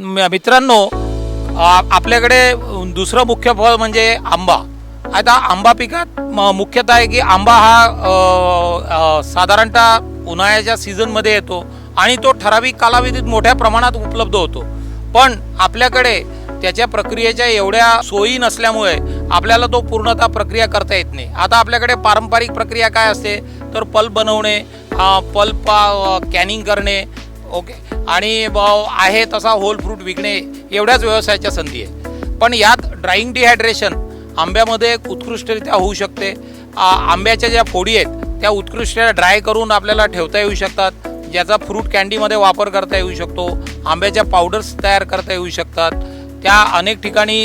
मित्रांनो, आपल्याकडे दुसरं मुख्य फळ म्हणजे आंबा. आता आंबा पिकात मुख्यतः आहे की आंबा हा साधारणतः उन्हाळ्याच्या सीझनमध्ये येतो आणि तो ठराविक कालावधीत मोठ्या प्रमाणात उपलब्ध होतो. पण आपल्याकडे त्याच्या प्रक्रियेच्या एवढ्या सोयी नसल्यामुळे आपल्याला तो पूर्णतः प्रक्रिया करता येत नाही. आता आपल्याकडे पारंपरिक प्रक्रिया काय असते तर पल्प बनवणे, पल्प कॅनिंग करणे, ओके, आणि आहे तसा होल फ्रूट विकणे, एवढ्याच व्यवसायाच्या संधी आहे. पण यात ड्राईंग डिहायड्रेशन आंब्यामध्ये उत्कृष्टरित्या होऊ शकते. आंब्याच्या ज्या फोडी आहेत त्या उत्कृष्टरित्या ड्राय करून आपल्याला ठेवता येऊ शकतात, ज्याचा फ्रूट कॅन्डीमध्ये वापर करता येऊ शकतो. आंब्याच्या पावडर्स तयार करता येऊ शकतात, त्या अनेक ठिकाणी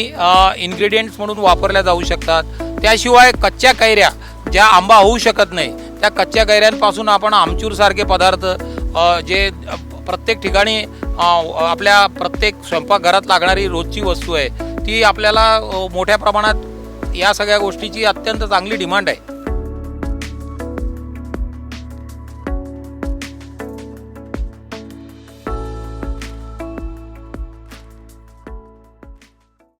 इन्ग्रेडियंट्स म्हणून वापरल्या जाऊ शकतात. त्याशिवाय कच्च्या कैऱ्या ज्या आंबा होऊ शकत नाही त्या कच्च्या कैऱ्यांपासून आपण आमचूरसारखे पदार्थ जे प्रत्येक ठिकाणी आपल्या प्रत्येक स्वयंपाकघरात लागणारी रोजची वस्तू आहे ती आपल्याला मोठ्या प्रमाणात या सगळ्या गोष्टीची अत्यंत चांगली डिमांड आहे.